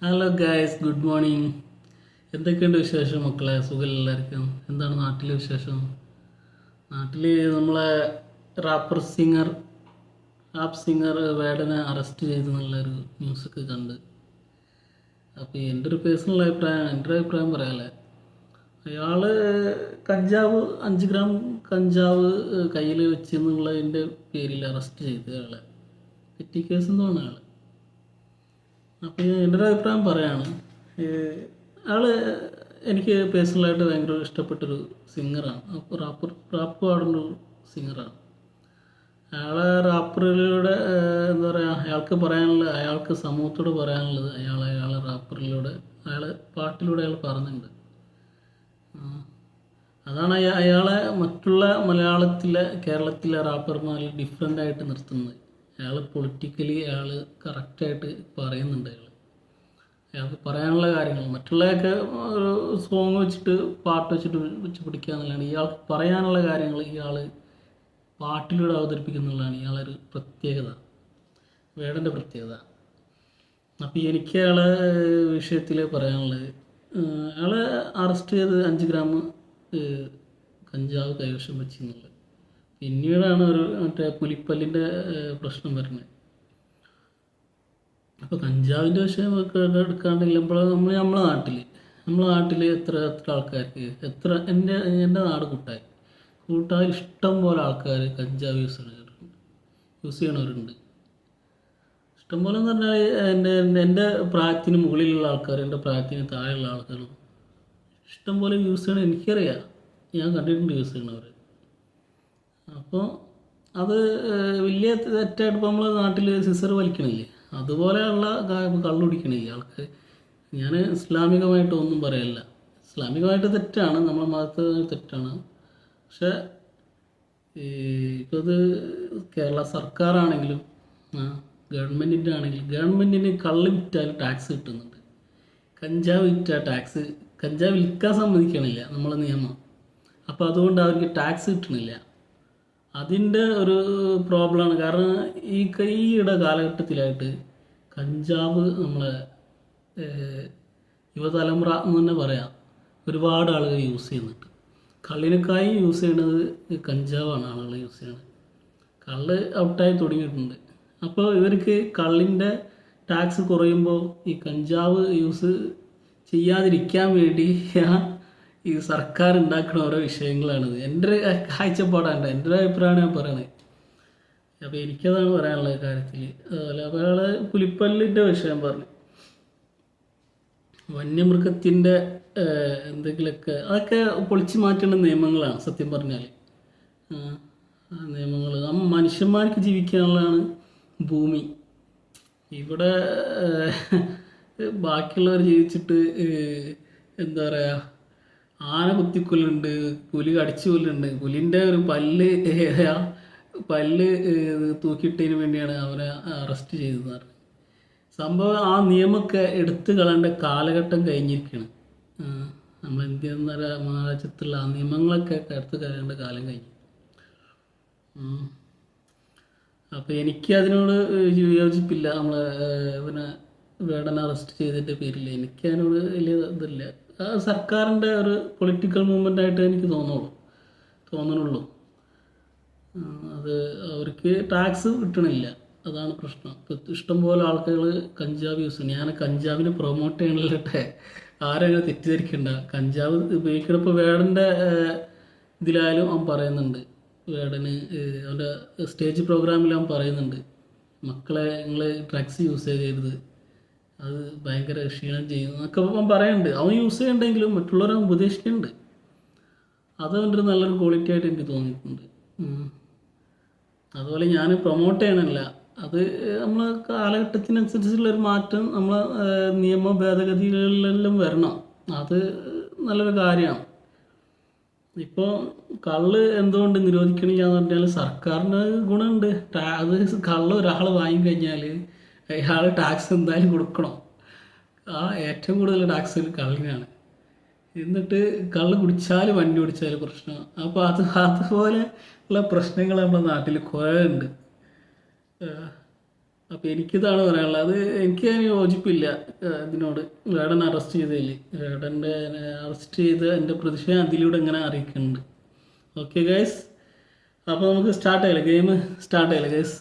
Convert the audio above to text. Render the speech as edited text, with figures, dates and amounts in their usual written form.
Hello guys, good morning. എന്തൊക്കെയുണ്ട് വിശേഷം മക്കളെ? സുഖം എല്ലാവർക്കും? എന്താണ് നാട്ടിലെ വിശേഷം? നാട്ടിൽ നമ്മളെ റാപ്പർ സിംഗർ വേടനെ അറസ്റ്റ് ചെയ്തു എന്നുള്ളൊരു ന്യൂസൊക്കെ കണ്ട്. അപ്പോൾ എൻ്റെ ഒരു പേഴ്സണൽ അഭിപ്രായം പറയാമല്ലേ. അയാൾ കഞ്ചാവ് 5 ഗ്രാം കഞ്ചാവ് കയ്യിൽ വെച്ചെന്നുള്ളതിൻ്റെ പേരിൽ അറസ്റ്റ് ചെയ്ത് അയാളെ. പെറ്റി കേസ് എന്ന് പറഞ്ഞ ആൾ. അപ്പോൾ എൻ്റെ ഒരു അഭിപ്രായം പറയാണ്. ആൾ എനിക്ക് പേഴ്സണലായിട്ട് ഭയങ്കര ഇഷ്ടപ്പെട്ടൊരു സിംഗറാണ്. അപ്പോൾ റാപ്പ് പാടുന്ന ഒരു സിംഗറാണ്. അയാളെ റാപ്പറിലൂടെ എന്താ പറയുക, അയാൾക്ക് സമൂഹത്തോട് പറയാനുള്ളത് അയാളെ റാപ്പറിലൂടെ പാട്ടിലൂടെ അയാൾ പറയുന്നുണ്ട്. അതാണ് അയാളെ മറ്റുള്ള കേരളത്തിലെ റാപ്പർമാരിൽ ഡിഫറെൻ്റ് ആയിട്ട് നിർത്തുന്നത്. അയാൾ പൊളിറ്റിക്കലി കറക്റ്റായിട്ട് പറയുന്നുണ്ട്. അയാൾക്ക് പറയാനുള്ള കാര്യങ്ങൾ മറ്റുള്ളതൊക്കെ ഒരു സോങ് വെച്ചിട്ട് പാട്ട് വെച്ച് പിടിക്കുക എന്നുള്ളതാണ്. ഇയാൾക്ക് പറയാനുള്ള കാര്യങ്ങൾ ഇയാൾ പാട്ടിലൂടെ അവതരിപ്പിക്കുന്നുള്ളതാണ് ഇയാളൊരു പ്രത്യേകത, വേടൻ്റെ പ്രത്യേകത. അപ്പോൾ എനിക്ക് അയാളെ വിഷയത്തിൽ പറയാനുള്ളത്, അയാളെ അറസ്റ്റ് ചെയ്ത് 5 ഗ്രാം കഞ്ചാവ് കൈവശം വെച്ചെന്നുള്ളത്. പിന്നീടാണ് മറ്റേ പുലിപ്പല്ലിൻ്റെ പ്രശ്നം വരുന്നത്. അപ്പോൾ കഞ്ചാവിൻ്റെ വിഷയം എടുക്കാണ്ടില്ലപ്പോൾ നമ്മളെ നാട്ടിൽ എത്ര ആൾക്കാർക്ക് എൻ്റെ നാട് കൂട്ടായി ഇഷ്ടം പോലെ ആൾക്കാർ കഞ്ചാവ് യൂസ് ചെയ്യണവരുണ്ട്. ഇഷ്ടംപോലെ എന്ന് പറഞ്ഞാൽ എൻ്റെ പ്രായത്തിന് മുകളിലുള്ള ആൾക്കാർ, എൻ്റെ പ്രായത്തിന് താഴെയുള്ള ആൾക്കാരും ഇഷ്ടംപോലെ യൂസ് ചെയ്യണം. എനിക്കറിയാം, ഞാൻ കണ്ടിട്ടുണ്ട് യൂസ് ചെയ്യണവർ. അപ്പോൾ അത് വലിയ തെറ്റായിട്ട് ഇപ്പോൾ നമ്മൾ നാട്ടിൽ സിസർ വലിക്കണില്ലേ, അതുപോലെയുള്ള കള്ളു കുടിക്കണില്ലേ ആൾക്ക്. ഞാൻ ഇസ്ലാമികമായിട്ടൊന്നും പറയല്ല. ഇസ്ലാമികമായിട്ട് തെറ്റാണ്, നമ്മളെ മതത്തിൽ തെറ്റാണ്. പക്ഷേ ഇപ്പോൾ ഇത് കേരള സർക്കാരാണെങ്കിലും ഗവൺമെൻറ്റിന് കള്ള് വിറ്റാൽ ടാക്സ് കിട്ടുന്നുണ്ട്. കഞ്ചാവ് വിറ്റാൽ കഞ്ചാവ് വിൽക്കാൻ സമ്മതിക്കണില്ല നമ്മളെ നിയമം. അപ്പോൾ അതുകൊണ്ട് അവർക്ക് ടാക്സ് കിട്ടണില്ല. അതിൻ്റെ ഒരു പ്രോബ്ലമാണ്. കാരണം ഈയിടെ കാലഘട്ടത്തിലായിട്ട് കഞ്ചാവ് നമ്മളെ യുവതലമുറ എന്ന് തന്നെ പറയാം, ഒരുപാട് ആളുകൾ യൂസ് ചെയ്യുന്നുണ്ട്. കള്ളിനേക്കായി യൂസ് ചെയ്യണത് കഞ്ചാവാണ് ആളുകൾ യൂസ് ചെയ്യണത്. കള്ള് ഔട്ടായി തുടങ്ങിയിട്ടുണ്ട്. അപ്പോൾ ഇവർക്ക് കള്ളിൻ്റെ ടാക്സ് കുറയുമ്പോൾ ഈ കഞ്ചാവ് യൂസ് ചെയ്യാതിരിക്കാൻ വേണ്ടി ഈ സർക്കാർ ഉണ്ടാക്കുന്ന ഓരോ വിഷയങ്ങളാണിത്. എൻ്റെ ഒരു കാഴ്ചപ്പാടാണ്, എൻ്റെ ഒരു അഭിപ്രായമാണ് ഞാൻ പറയണത്. അപ്പോൾ എനിക്കതാണ് പറയാനുള്ള കാര്യത്തിൽ. അതുപോലെ അപ്പോൾ അയാൾ പുലിപ്പല്ലിൻ്റെ വിഷയം പറഞ്ഞു, വന്യമൃഗത്തിൻ്റെ എന്തെങ്കിലുമൊക്കെ അതൊക്കെ പൊളിച്ചു മാറ്റേണ്ട നിയമങ്ങളാണ് സത്യം പറഞ്ഞാൽ. നിയമങ്ങൾ മനുഷ്യന്മാർക്ക് ജീവിക്കാനുള്ളതാണ് ഭൂമി. ഇവിടെ ബാക്കിയുള്ളവർ ജീവിച്ചിട്ട് എന്താ പറയുക, ആന കുത്തിക്കൊല്ലുന്നുണ്ട്, പുലി കടിച്ചു കൊല്ലുന്നുണ്ട്. പുലിൻ്റെ ഒരു പല്ല് തൂക്കിയിട്ടതിന് വേണ്ടിയാണ് അവനെ അറസ്റ്റ് ചെയ്തതെന്ന് പറഞ്ഞു. സംഭവം ആ നിയമമൊക്കെ എടുത്തു കളയേണ്ട കാലഘട്ടം കഴിഞ്ഞിരിക്കുകയാണ്. നമ്മൾ ഇന്ത്യ എന്ന മഹാരാജ്യത്തുള്ള ആ നിയമങ്ങളൊക്കെ എടുത്തു കളയേണ്ട കാലം കഴിഞ്ഞു. അപ്പോൾ എനിക്ക് അതിനോട് യോജിപ്പില്ല. പിന്നെ വേടനെ അറസ്റ്റ് ചെയ്തതിൻ്റെ പേരിൽ എനിക്ക് അതിനോട് വലിയ ഇതില്ല. സർക്കാരിൻ്റെ ഒരു പൊളിറ്റിക്കൽ മൂവ്മെൻ്റായിട്ട് എനിക്ക് തോന്നുന്നുള്ളൂ. അത് അവർക്ക് ടാക്സ് കിട്ടണില്ല, അതാണ് പ്രശ്നം. ഇപ്പം ഇഷ്ടംപോലെ ആൾക്കാർ കഞ്ചാവ് യൂസ് ചെയ്യണം. ഞാൻ കഞ്ചാവിനെ പ്രൊമോട്ട് ചെയ്യണില്ലട്ടെ, ആരും തെറ്റിദ്ധരിക്കണ്ട. കഞ്ചാവ് ഉപയോഗിക്കണം. ഇപ്പോൾ വേടൻ്റെ ഇതിലായാലും അവൻ പറയുന്നുണ്ട്, വേടന് അവൻ്റെ സ്റ്റേജ് പ്രോഗ്രാമിൽ അവൻ പറയുന്നുണ്ട്, മക്കളെ നിങ്ങൾ ഡ്രഗ്സ് യൂസ് ചെയ്യരുത്, അത് ഭയങ്കര ക്ഷീണം ചെയ്യും എന്നൊക്കെ അവൻ പറയുന്നുണ്ട്. അവൻ യൂസ് ചെയ്യണ്ടെങ്കിലും മറ്റുള്ളവരെ ഉപദേശിക്കുന്നുണ്ട്. അത് അവൻ്റെ ഒരു നല്ലൊരു ക്വാളിറ്റി ആയിട്ട് എനിക്ക് തോന്നിയിട്ടുണ്ട്. അതുപോലെ ഞാൻ പ്രൊമോട്ട് ചെയ്യണമല്ല, അത് നമ്മൾ കാലഘട്ടത്തിനനുസരിച്ചുള്ളൊരു മാറ്റം നമ്മൾ നിയമ ഭേദഗതികളിലെല്ലാം വരണം. അത് നല്ലൊരു കാര്യമാണ്. ഇപ്പോൾ കള്ള് എന്തുകൊണ്ട് നിരോധിക്കണില്ല എന്ന് പറഞ്ഞാൽ സർക്കാരിന് ഗുണമുണ്ട്. അത് കള്ള് ഒരാൾ വാങ്ങിക്കഴിഞ്ഞാൽ അയാൾ ടാക്സ് എന്തായാലും കൊടുക്കണം. ഏറ്റവും കൂടുതൽ ടാക്സ് കള്ളിനാണ്. എന്നിട്ട് കള്ള് കുടിച്ചാൽ വണ്ടി ഓടിച്ചാൽ പ്രശ്നമാണ്. അപ്പോൾ അതുപോലെ ഉള്ള പ്രശ്നങ്ങൾ നമ്മുടെ നാട്ടിൽ കുറേ ഉണ്ട്. അപ്പോൾ എനിക്കിതാണ് പറയാനുള്ളത്. അത് എനിക്ക് അതിന് യോജിപ്പില്ല ഇതിനോട്. വേടൻ അറസ്റ്റ് ചെയ്തതിൽ വേടൻ്റെ അറസ്റ്റ് ചെയ്ത് എൻ്റെ പ്രതിഷേധം അതിലൂടെ ഇങ്ങനെ അറിയിക്കുന്നുണ്ട്. ഓക്കെ ഗൈസ്, അപ്പോൾ നമുക്ക് സ്റ്റാർട്ട് ചെയ്യില്ല, ഗെയിം സ്റ്റാർട്ട് ചെയ്യില്ല ഗൈസ്.